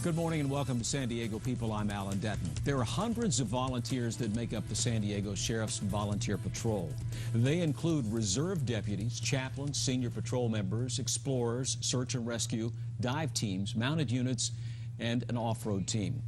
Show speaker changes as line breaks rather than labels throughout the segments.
Good morning and welcome to San Diego People. I'm Alan Detton. There are hundreds of volunteers that make up the San Diego Sheriff's Volunteer Patrol. They include reserve deputies, chaplains, senior patrol members, explorers, search and rescue, dive teams, mounted units, and an off-road team.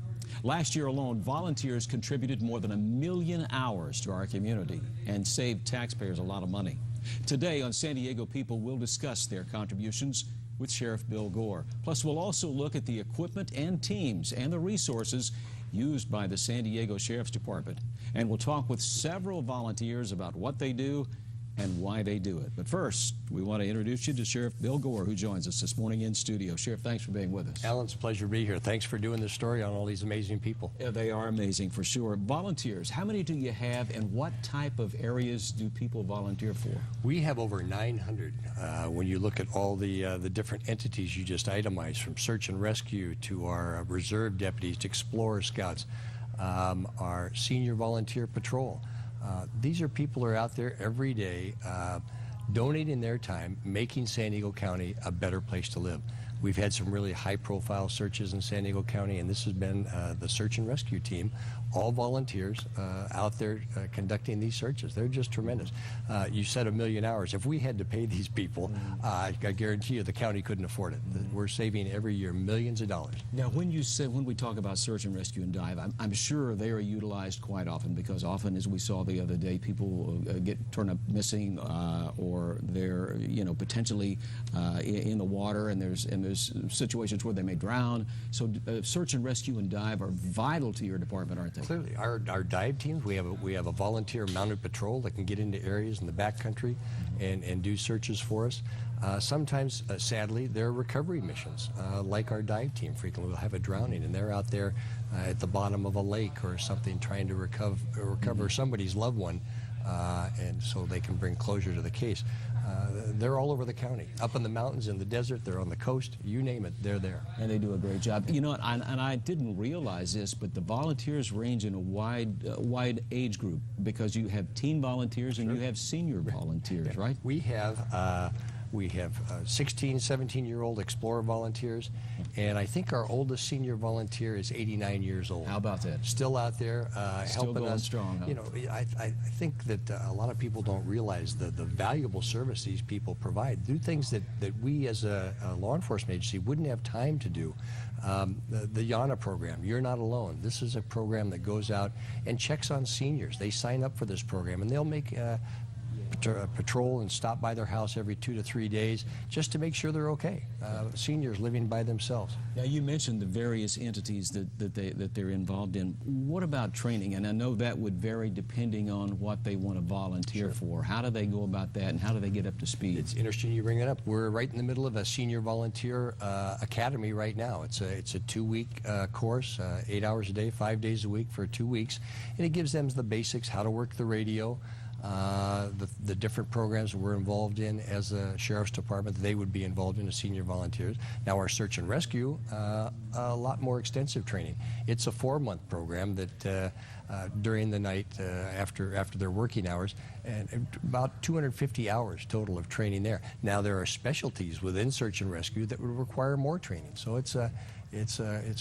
Last year alone, volunteers contributed more than 1 million hours to our community and saved taxpayers a lot of money. Today on San Diego People, we'll discuss their contributions with Sheriff Bill Gore. Plus, we'll also look at the equipment and teams and the resources used by the San Diego Sheriff's Department. And we'll talk with several volunteers about what they do and why they do it. But first, we want to introduce you to Sheriff Bill Gore, who joins us this morning in studio. Sheriff, thanks for being with us.
Alan, it's a pleasure to be here. Thanks for doing this story on all these amazing people.
Yeah, they are amazing for sure. Volunteers, how many do you have, and what type of areas do people volunteer for?
We have over 900. When you look at all the different entities you just itemized, from search and rescue to our reserve deputies to explorer scouts, our senior volunteer patrol. These are people who are out there every day donating their time, making San Diego County a better place to live. We've had some really high-profile searches in San Diego County, and this has been the search and rescue team, all volunteers out there conducting these searches. They're just tremendous. You said 1 million hours. If we had to pay these people, I guarantee you the county couldn't afford it. We're saving every year millions of dollars.
Now, when we talk about search and rescue and dive, I'm sure they are utilized quite often, because often, as we saw the other day, people get turned up missing, or they're potentially in the water, and there's situations where they may drown. So search and rescue and dive are vital to your department, aren't they?
Clearly, our dive teams, we have a volunteer mounted patrol that can get into areas in the backcountry and do searches for us. Sometimes, sadly, there are recovery missions, like our dive team frequently will have a drowning, and they're out there at the bottom of a lake or something trying to recover somebody's loved one, and so they can bring closure to the case. They're all over the county, up in the mountains, in the desert, they're on the coast, you name it, they're there.
And they do a great job. You know, and I didn't realize this, but the volunteers range in a wide age group, because you have teen volunteers and you have senior volunteers, right?
We have 16, 17-year-old explorer volunteers, and I think our oldest senior volunteer is 89 years old.
How about that?
Still out there helping
going
us.
Strong, huh?
You know, I think that a lot of people don't realize the valuable service these people provide. Do things that we as a law enforcement agency wouldn't have time to do. The YANA program, You're Not Alone. This is a program that goes out and checks on seniors. They sign up for this program, and they'll make patrol and stop by their house every 2 to 3 days just to make sure they're okay. Seniors living by themselves.
Now, you mentioned the various entities that they're involved in. What about training? And I know that would vary depending on what they want to volunteer for. How do they go about that, and how do they get up to speed?
It's interesting you bring it up. We're right in the middle of a senior volunteer academy right now. It's a 2-week course, 8 hours a day, 5 days a week for 2 weeks, and it gives them the basics: how to work the radio, the different programs we're involved in as a sheriff's department they would be involved in as senior volunteers. Now, our search and rescue, a lot more extensive training. It's a 4-month program that during the night after their working hours, and about 250 hours total of training there. Now, there are specialties within search and rescue that would require more training. So it's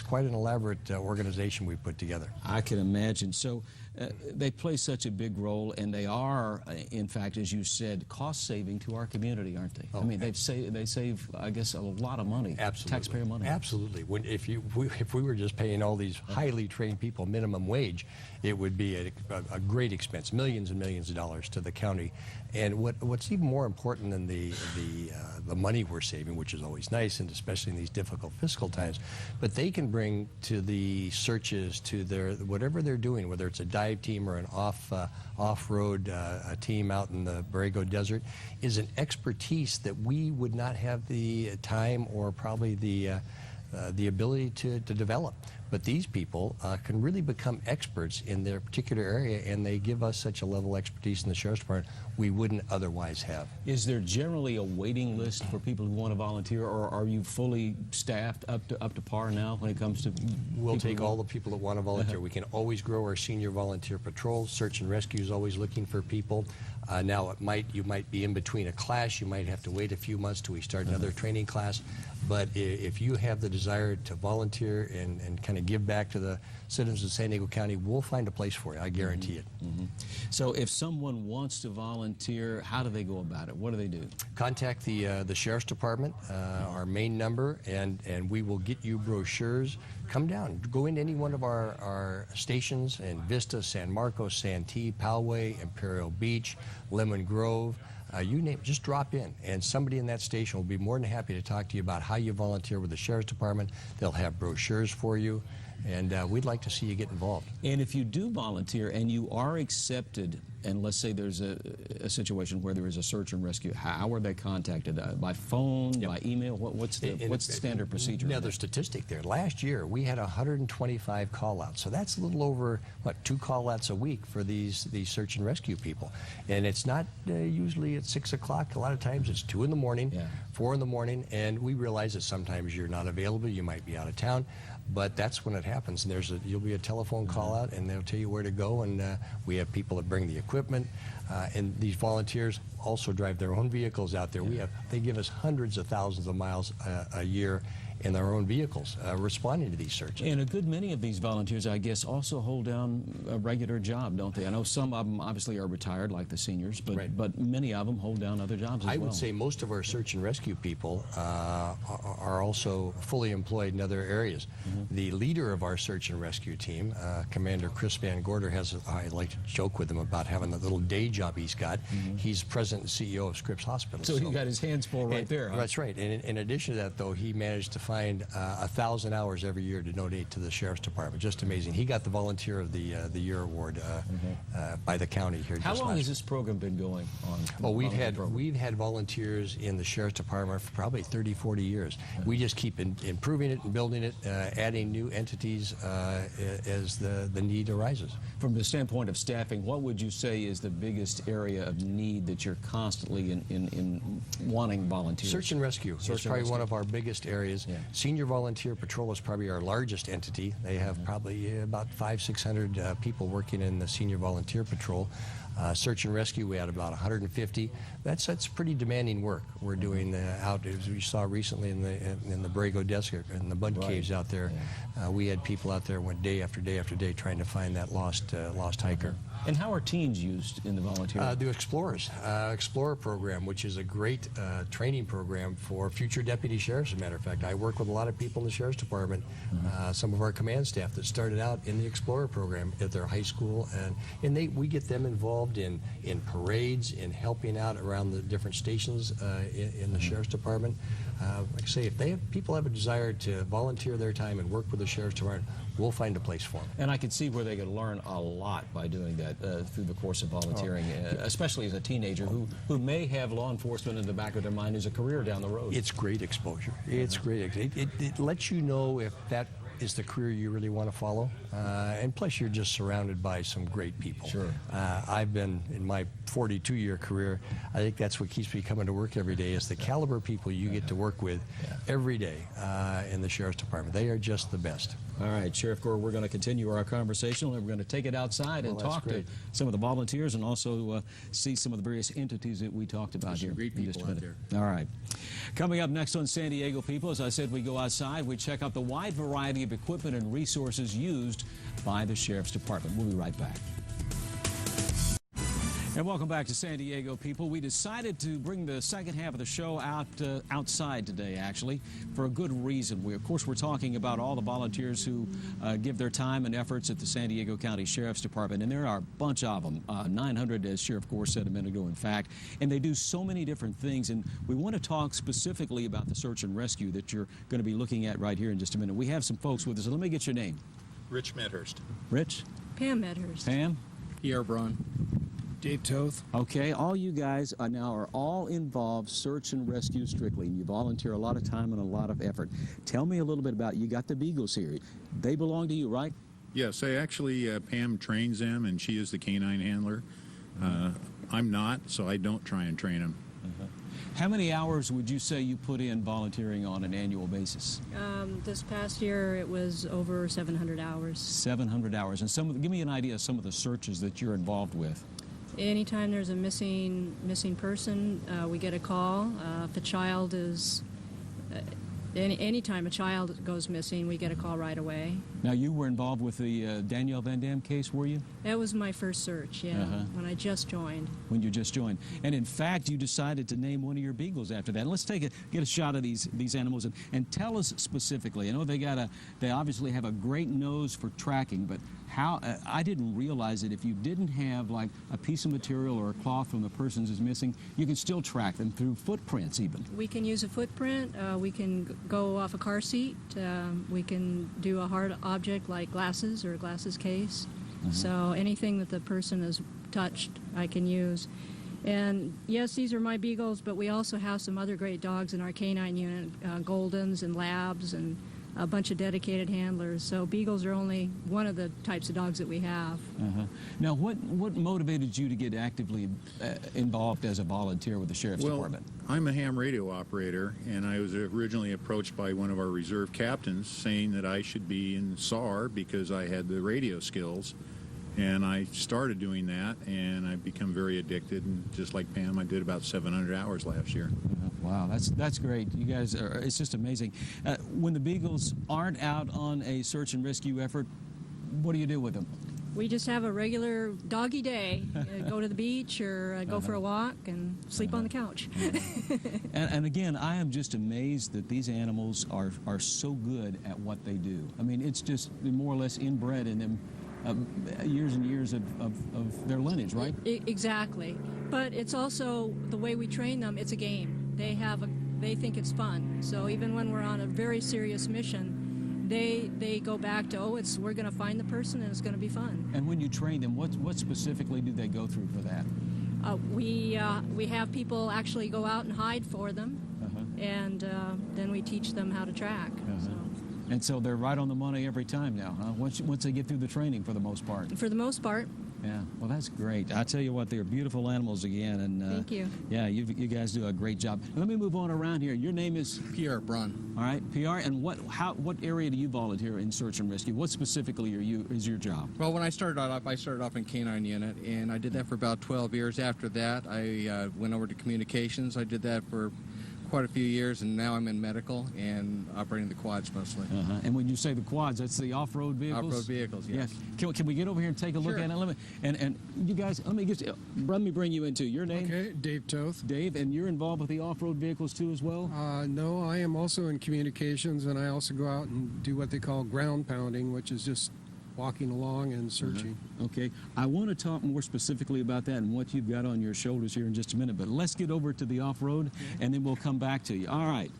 quite an elaborate organization we put together.
I can imagine. So they play such a big role, and they are, in fact, as you said, cost-saving to our community, aren't they? I mean, they save, I guess, a lot of money.
Absolutely. Taxpayer money. Absolutely. If we were just paying all these highly trained people minimum wage, it would be a great expense, millions and millions of dollars to the county. And what's even more important than the money we're saving, which is always nice, and especially in these difficult fiscal times, but they can bring to the searches, to their whatever they're doing, whether it's a dive team or an off-road team out in the Borrego Desert, is an expertise that we would not have the time or probably the ability to develop. But these people can really become experts in their particular area, and they give us such a level of expertise in the Sheriff's Department we wouldn't otherwise have.
Is there generally a waiting list for people who want to volunteer, or are you fully staffed up to par now when it comes to?
We'll take all the people that want to volunteer. We can always grow our senior volunteer patrol. Search and rescue is always looking for people. Now, you might be in between a class. You might have to wait a few months till we start another training class. But if you have the desire to volunteer and kind of give back to the citizens of San Diego County, we'll find a place for you. I guarantee it.
So if someone wants to volunteer, how do they go about it? What do they do?
Contact the Sheriff's Department, our main number, and we will get you brochures. Come down. Go into any one of our stations in Vista, San Marcos, Santee, Poway, Imperial Beach, Lemon Grove. You name it, just drop in, and somebody in that station will be more than happy to talk to you about how you volunteer with the Sheriff's Department. They'll have brochures for you, and we'd like to see you get involved.
And if you do volunteer and you are accepted, and let's say there's a situation where there is a search and rescue, how are they contacted? By phone, by email? What's the standard procedure?
Another statistic there. Last year, we had 125 call-outs. So that's a little over, 2 call-outs a week for these search and rescue people. And it's not usually at 6 o'clock. A lot of times it's 2 in the morning, 4 in the morning, and we realize that sometimes you're not available. You might be out of town. But that's when it happens. And you'll be a telephone call out, and they'll tell you where to go. And we have people that bring the equipment, and these volunteers also drive their own vehicles out there. They give us hundreds of thousands of miles a year in their own vehicles responding to these searches.
And a good many of these volunteers, I guess, also hold down a regular job, don't they? I know some of them obviously are retired, like the seniors, but many of them hold down other jobs as well.
I would say most of our search and rescue people are also fully employed in other areas. The leader of our search and rescue team, Commander Chris Van Gorder, I like to joke with him about having the little day job he's got. He's president and CEO of Scripps Hospital.
So he got his hands full right there. Huh?
That's right. And in addition to that, though, he managed to find 1,000 hours every year to donate to the Sheriff's Department. Just amazing. He got the Volunteer of the Year award by the county here.
How long has this program been going on?
Well, we've had volunteers in the Sheriff's Department for probably 30, 40 years. We just keep improving it and building it, adding new entities as the need arises.
From the standpoint of staffing, what would you say is the biggest area of need that you're constantly in wanting volunteers?
Search and rescue is probably one of our biggest areas. Senior Volunteer Patrol is probably our largest entity. They have probably about 500-600 people working in the Senior Volunteer Patrol. Search and rescue, we had about 150. That's pretty demanding work we're doing out, as we saw recently in the Borrego Desert and the Bud Caves out there. We had people out there went day after day after day trying to find that lost hiker.
And how are teens used in the volunteer?
The Explorers, Explorer program, which is a great training program for future deputy sheriffs, as a matter of fact. I work with a lot of people in the Sheriff's Department, some of our command staff that started out in the Explorer program at their high school, and we get them involved in parades, in helping out around the different stations in the Sheriff's Department. Like I say, if people have a desire to volunteer their time and work with the Sheriff's Department, we'll find a place for them.
And I can see where they could learn a lot by doing that through the course of volunteering, especially as a teenager who may have law enforcement in the back of their mind as a career down the road.
It's great exposure. It's great. It lets you know if that is the career you really want to follow, and plus you're just surrounded by some great people.
Sure.
I've been, in my 42-year career, I think that's what keeps me coming to work every day, is the caliber of people you get to work with every day in the Sheriff's Department. They are just the best.
All right, Sheriff Gore, we're going to continue our conversation, and we're going to take it outside and talk to some of the volunteers and also see some of the various entities that we talked about here.
Great people out there.
All right. Coming up next on San Diego People, as I said, we go outside, we check out the wide variety of equipment and resources used by the Sheriff's Department. We'll be right back. And welcome back to San Diego People. We decided to bring the second half of the show outside today, actually, for a good reason. Of course, we're talking about all the volunteers who give their time and efforts at the San Diego County Sheriff's Department, and there are a bunch of them, 900, as Sheriff Gore said a minute ago, in fact, and they do so many different things, and we want to talk specifically about the search and rescue that you're going to be looking at right here in just a minute. We have some folks with us, so let me get your name.
Rich Medhurst.
Rich?
Pam Medhurst.
Pam?
E.R. Braun. Dave Toth.
Okay, all you guys are all involved search and rescue strictly. You volunteer a lot of time and a lot of effort. Tell me a little bit about, you got the Beagles here. They belong to you, right?
Yes, I actually, Pam trains them, and she is the canine handler. I'm not, so I don't try and train them.
How many hours would you say you put in volunteering on an annual basis?
This past year it was over 700 hours.
700 hours. And give me an idea of some of the searches that you're involved with.
Anytime there's a missing person, we get a call. If a child is... Anytime a child goes missing, we get a call right away.
Now, you were involved with the Danielle Van Dam case, were you?
That was my first search, yeah, when I just joined. When
you just joined. And in fact, you decided to name one of your beagles after that. And let's get a shot of these animals and tell us specifically. I know they obviously have a great nose for tracking, but how, I didn't realize that if you didn't have like a piece of material or a cloth from the person who's missing, you can still track them through footprints even.
We can use a footprint, we can go off a car seat, we can do a hard object like glasses or a glasses case. So anything that the person has touched, I can use. And yes, these are my beagles, but we also have some other great dogs in our canine unit, Goldens and Labs and a bunch of dedicated handlers. So beagles are only one of the types of dogs that we have.
Now, what motivated you to get actively involved as a volunteer with the Sheriff's Department?
I'm a ham radio operator, and I was originally approached by one of our reserve captains saying that I should be in SAR because I had the radio skills. And I started doing that, and I've become very addicted. And just like Pam, I did about 700 hours last year.
Wow, that's great. You guys it's just amazing. When the beagles aren't out on a search and rescue effort, what do you do with them?
We just have a regular doggy day. Go to the beach or go for a walk and sleep on the couch.
And again, I am just amazed that these animals are so good at what they do. I mean, it's just more or less inbred in them. Years and years of their lineage, right?
Exactly. But it's also the way we train them. It's a game. They think it's fun. So even when we're on a very serious mission, they go back to, we're going to find the person and it's going to be fun.
And when you train them, what specifically do they go through for that?
We have people actually go out and hide for them, and then we teach them how to track.
And so they're right on the money every time now, huh? Once they get through the training, for the most part.
For the most part.
Yeah, well, that's great. I tell you what, they're beautiful animals again. And
thank you.
Yeah, you guys do a great job. Let me move on around here. Your name is?
Pierre Brun.
All right, PR. And what area do you volunteer in search and rescue? What specifically is your job?
Well, when I started off in canine unit, and I did that for about 12 years. After that, I went over to communications. I did that for quite a few years, and now I'm in medical and operating the quads mostly.
And when you say the quads, that's the off-road vehicles?
Off-road vehicles, yes.
Yeah. Can we get over here and take a look at it? And you guys, let me bring you into your name.
Okay, Dave Toth.
Dave, and you're involved with the off-road vehicles too as well?
No, I am also in communications, and I also go out and do what they call ground pounding, which is just walking along and searching.
Okay, I want to talk more specifically about that and what you've got on your shoulders here in just a minute, but let's get over to the off-road and then we'll come back to you. All right.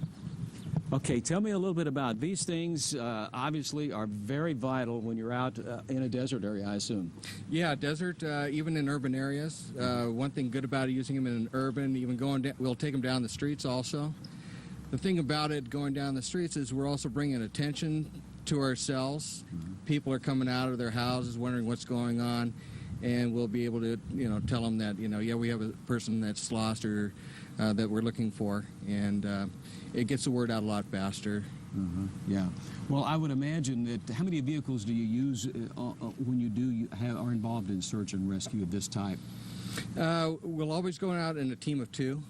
Okay, tell me a little bit about these things. Obviously are very vital when you're out in a desert area, I assume.
Yeah, desert, even in urban areas. One thing good about using them in an urban, even we'll take them down the streets also. The thing about it going down the streets is we're also bringing attention to ourselves. People are coming out of their houses wondering what's going on, and we'll be able to, tell them that, we have a person that's lost or that we're looking for, and it gets the word out a lot faster.
Yeah. Well, I would imagine that, how many vehicles do you use when you are involved in search and rescue of this type?
We'll always go out in a team of two.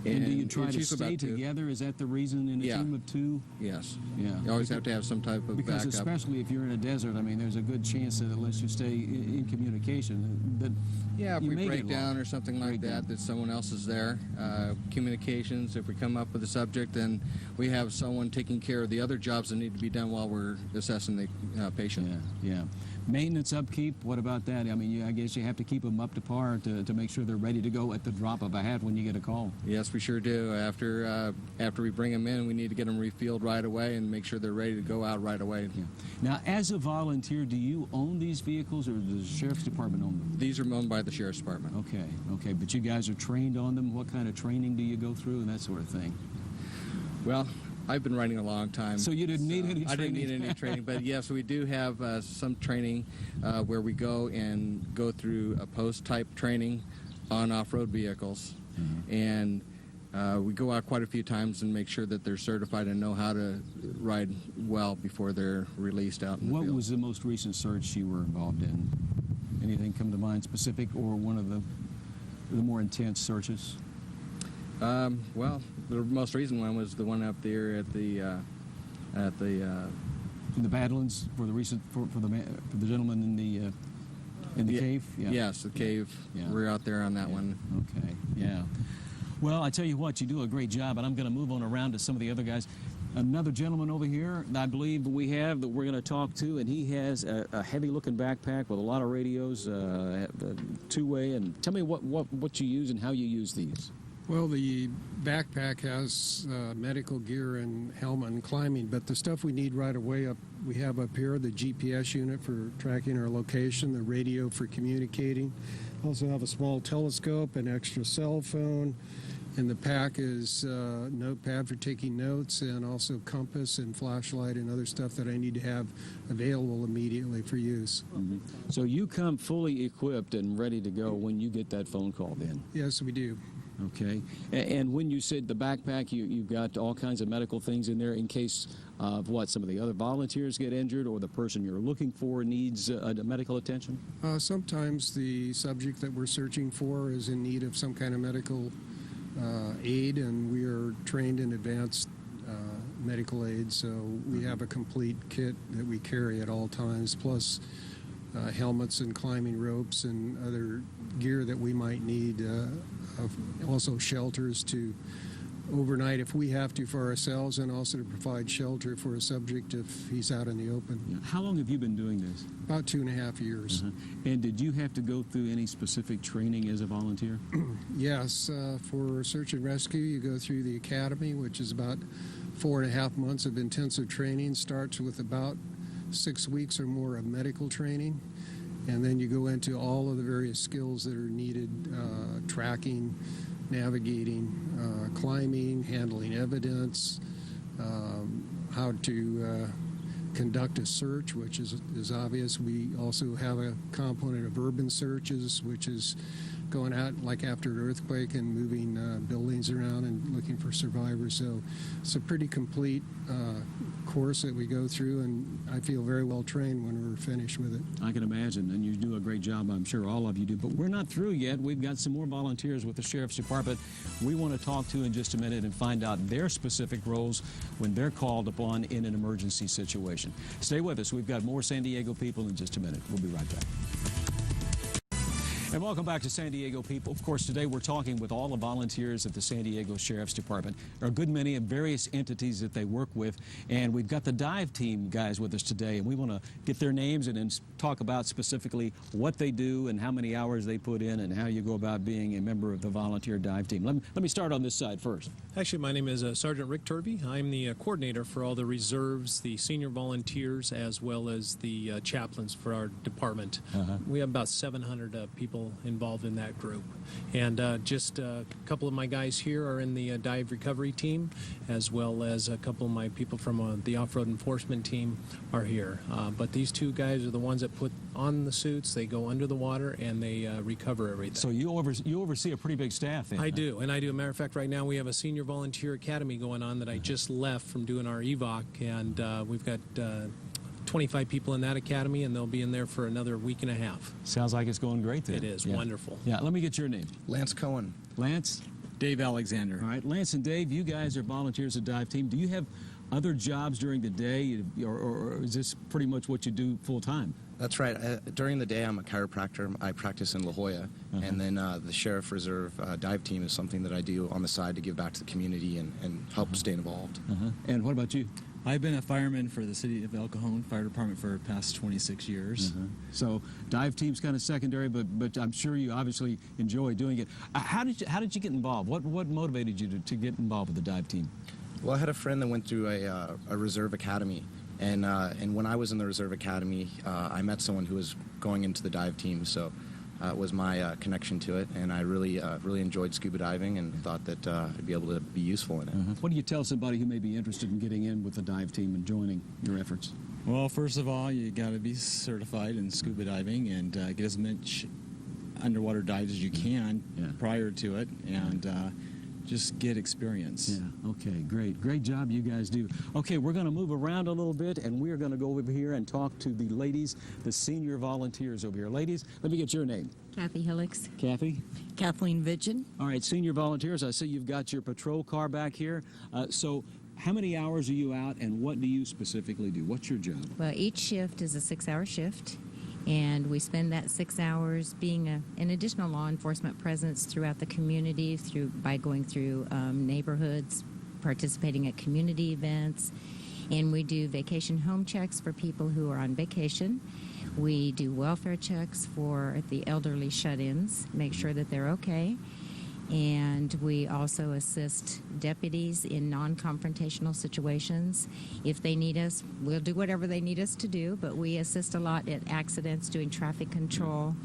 And do you try to stay together? Is that the reason in a team of two?
Yes.
Yeah.
You always have to have some type of
because
backup.
Especially if you're in a desert, I mean, there's a good chance that unless you stay in communication, that
if we break down or something like that someone else is there. Communications, if we come up with a subject, then we have someone taking care of the other jobs that need to be done while we're assessing the patient.
Yeah. Maintenance, upkeep, what about that? I mean, I guess you have to keep them up to par to make sure they're ready to go at the drop of a hat when you get a call.
Yes, we sure do. After we bring them in, we need to get them refueled right away and make sure they're ready to go out right away.
Yeah. Now, as a volunteer, do you own these vehicles, or does the Sheriff's Department own them?
These are owned by the Sheriff's Department.
Okay, but you guys are trained on them? What kind of training do you go through and that sort of thing?
Well, I've been riding a long time.
So you didn't need any training?
I didn't need any training, but yes, we do have some training where we go and go through a post-type training on off-road vehicles. And we go out quite a few times and make sure that they're certified and know how to ride well before they're released out in the
field. What was the most recent search you were involved in? Anything come to mind specific, or one of the more intense searches?
Well, the most recent one was the one up there at the
in the Badlands for the recent for the gentleman in the cave. Yeah.
Yes, the cave.
Yeah.
We're out there on that one.
Okay. Yeah. Well, I tell you what, you do a great job, and I'm going to move on around to some of the other guys. Another gentleman over here, I believe we have that we're going to talk to, and he has a heavy-looking backpack with a lot of radios, two-way. And tell me what you use and how you use these.
Well, the backpack has medical gear and helmet and climbing, but the stuff we need right away we have up here, the GPS unit for tracking our location, the radio for communicating. Also have a small telescope, an extra cell phone, and the pack is notepad for taking notes, and also compass and flashlight and other stuff that I need to have available immediately for use.
So you come fully equipped and ready to go when you get that phone call then?
Yes, we do.
Okay. And when you said the backpack, you've got all kinds of medical things in there in case of some of the other volunteers get injured, or the person you're looking for needs medical attention?
Sometimes the subject that we're searching for is in need of some kind of medical aid, and we are trained in advanced medical aid, so we have a complete kit that we carry at all times, plus helmets and climbing ropes and other gear that we might need, also shelters to overnight if we have to for ourselves, and also to provide shelter for a subject if he's out in the open.
Yeah. How long have you been doing this?
About 2.5 years.
And did you have to go through any specific training as a volunteer?
Yes, for search and rescue you go through the academy, which is about 4.5 months of intensive training. Starts with about 6 weeks or more of medical training, and then you go into all of the various skills that are needed, tracking, navigating, climbing, handling evidence, how to conduct a search, which is obvious. We also have a component of urban searches, which is going out like after an earthquake and moving buildings around and looking for survivors. So it's a pretty complete course that we go through, and I feel very well trained when we're finished with it.
I can imagine, and you do a great job, I'm sure all of you do. But we're not through yet. We've got some more volunteers with the Sheriff's Department we want to talk to in just a minute and find out their specific roles when they're called upon in an emergency situation. Stay with us. We've got more San Diego People in just a minute. We'll be right back. And welcome back to San Diego People. Of course, today we're talking with all the volunteers at the San Diego Sheriff's Department. There are a good many of various entities that they work with, and we've got the dive team guys with us today, and we want to get their names and then talk about specifically what they do and how many hours they put in and how you go about being a member of the volunteer dive team. Let me start on this side first.
Actually, my name is Sergeant Rick Turvey. I'm the coordinator for all the reserves, the senior volunteers, as well as the chaplains for our department. We have about 700 people involved in that group. And just a couple of my guys here are in the dive recovery team, as well as a couple of my people from the off-road enforcement team are here. But these two guys are the ones that put on the suits, they go under the water, and they recover everything.
So you oversee a pretty big staff then?
I do, and I do. As a matter of fact, right now we have a senior volunteer academy going on that I just left from doing our EVOC, and we've got 25 people in that academy, and they'll be in there for another week and a half.
Sounds like it's going great then.
It is.
Yeah.
Wonderful.
Yeah, let me get your name.
Lance Cohen.
Lance?
Dave Alexander.
All right, Lance and Dave, you guys are volunteers at Dive Team. Do you have other jobs during the day, or is this pretty much what you do full time?
That's right. During the day, I'm a chiropractor. I practice in La Jolla. And then the Sheriff Reserve dive team is something that I do on the side to give back to the community and help stay involved.
And what about you?
I've been a fireman for the City of El Cajon Fire Department for the past 26 years.
So dive team's kind of secondary, but I'm sure you obviously enjoy doing it. How did you get involved? What motivated you to get involved with the dive team?
Well, I had a friend that went through a reserve academy, and when I was in the reserve academy, I met someone who was going into the dive team, so it was my connection to it, and I really enjoyed scuba diving and thought that I'd be able to be useful in it.
What do you tell somebody who may be interested in getting in with the dive team and joining your efforts?
Well, first of all, you got to be certified in scuba diving and get as much underwater dives as you can prior to it, and just get experience.
Yeah, okay, great job you guys do. Okay, we're going to move around a little bit, and we're going to go over here and talk to the ladies, the senior volunteers over here. Ladies, let me get your name.
Kathy Hillix.
Kathy?
Kathleen Vidgen.
All right, senior volunteers, I see you've got your patrol car back here. So how many hours are you out, and what do you specifically do? What's your job?
Well, each shift is a 6-hour shift, and we spend that 6 hours being an additional law enforcement presence throughout the community by going through neighborhoods, participating at community events, and we do vacation home checks for people who are on vacation. We do welfare checks for the elderly shut-ins, make sure that they're okay. And we also assist deputies in non-confrontational situations. If they need us, we'll do whatever they need us to do, but we assist a lot at accidents, doing traffic control,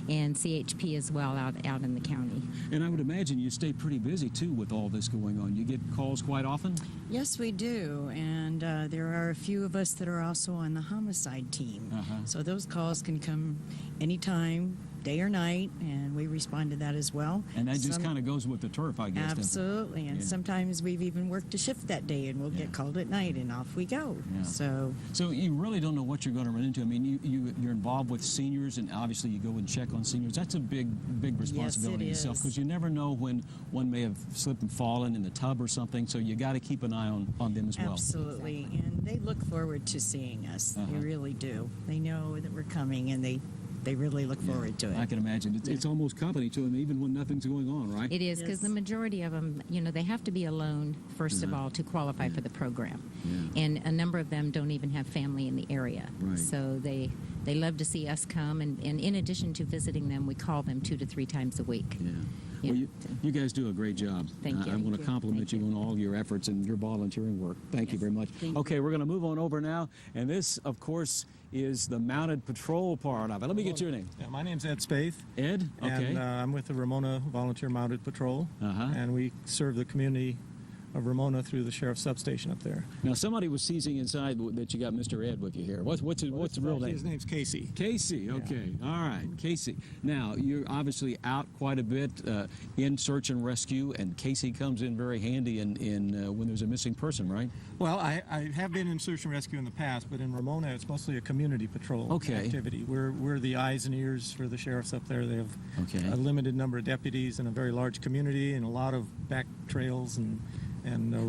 and CHP as well out in the county.
And I would imagine you stay pretty busy, too, with all this going on. You get calls quite often?
Yes, we do, and there are a few of us that are also on the homicide team. So those calls can come anytime, day or night, and we respond to that as well.
And that just kind of goes with the turf, I guess.
Absolutely, and sometimes we've even worked a shift that day, and we'll get called at night, and off we go. So
you really don't know what you're going to run into. I mean, you're involved with seniors, and obviously you go and check on seniors. That's a big responsibility in itself, because you never know when one may have slipped and fallen in the tub or something, so you got to keep an eye on them as well.
Absolutely, and they look forward to seeing us. They really do. They know that we're coming, and they really look forward to it.
I can imagine. It's almost company to them, even when nothing's going on, right?
It is, because the majority of them, they have to be alone, first of all, to qualify for the program. And a number of them don't even have family in the area. So they love to see us come, and in addition to visiting them, we call them 2 to 3 times a week.
Well, you guys do a great job.
Thank you.
I want to compliment you on all your efforts and your volunteering work. Thank you very much. Okay, we're going to move on over now, and this, of course, is the mounted patrol part of it. Let me get your name.
Yeah, my name's Ed Spaeth.
Ed? Okay.
And I'm with the Ramona Volunteer Mounted Patrol, and we serve the community of Ramona through the sheriff's substation up there.
Now, somebody was teasing inside that you got Mr. Ed with you here. What's the real name?
His name's Casey.
Casey, okay. Yeah. All right, Casey. Now, you're obviously out quite a bit in search and rescue, and Casey comes in very handy in when there's a missing person, right?
Well, I have been in search and rescue in the past, but in Ramona, it's mostly a community patrol activity. We're the eyes and ears for the sheriffs up there. They have a limited number of deputies and a very large community and a lot of back trails and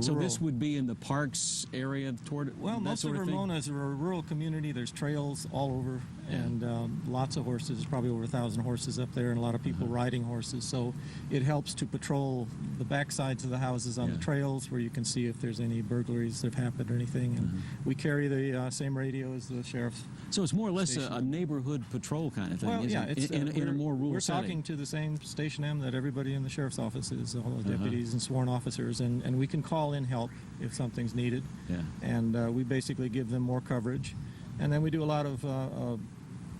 so
rural.
this would be in the parks area toward
most of Ramona is a rural community. There's trails all over, and lots of horses, probably over 1,000 horses up there, and a lot of people riding horses. So it helps to patrol the back sides of the houses on the trails where you can see if there's any burglaries that have happened or anything. And we carry the same radio as the sheriff's.
So it's more or less a neighborhood patrol kind of thing,
well,
isn't it? In a more rural setting.
We're talking to the same station M that everybody in the sheriff's office is, all the deputies and sworn officers, and we can call in help if something's needed. And we basically give them more coverage. And then we do a lot of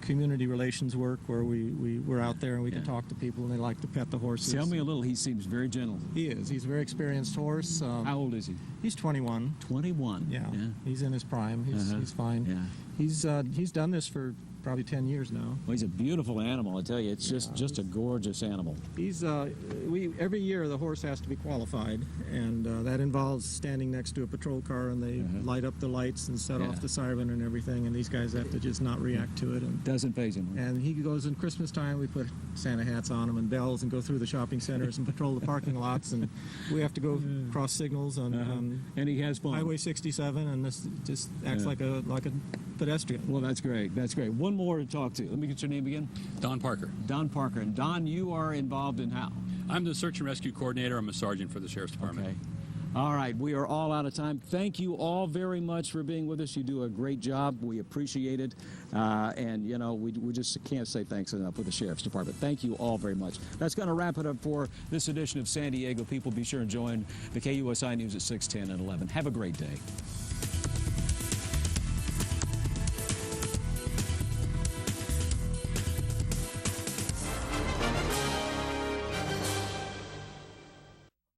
community relations work where we're out there and we can talk to people and they like to pet the horses.
Tell me a little. He seems very gentle.
He is. He's a very experienced horse.
How old is he?
He's 21.
21.
Yeah. He's in his prime. He's fine.
Yeah.
He's done this for probably 10 years now.
Well, he's a beautiful animal, I tell you. It's just a gorgeous animal.
He's every year the horse has to be qualified, and that involves standing next to a patrol car and they light up the lights and set off the siren and everything, and these guys have to just not react to it. And
doesn't faze him.
And he goes in Christmas time, we put Santa hats on him and bells and go through the shopping centers and patrol the parking lots, and we have to go cross signals on
and he has fun.
Highway 67, and this just acts like a pedestrian.
Well, that's great. That's great. One more to talk to. Let me get your name again.
Don Parker.
Don Parker. And Don, you are involved in how?
I'm the search and rescue coordinator. I'm a sergeant for the Sheriff's Department.
Okay. All right, we are all out of time. Thank you all very much for being with us. You do a great job. We appreciate it. And, you know, we just can't say thanks enough with the Sheriff's Department. Thank you all very much. That's going to wrap it up for this edition of San Diego People. Be sure and join the KUSI News at 6, 10, and 11. Have a great day.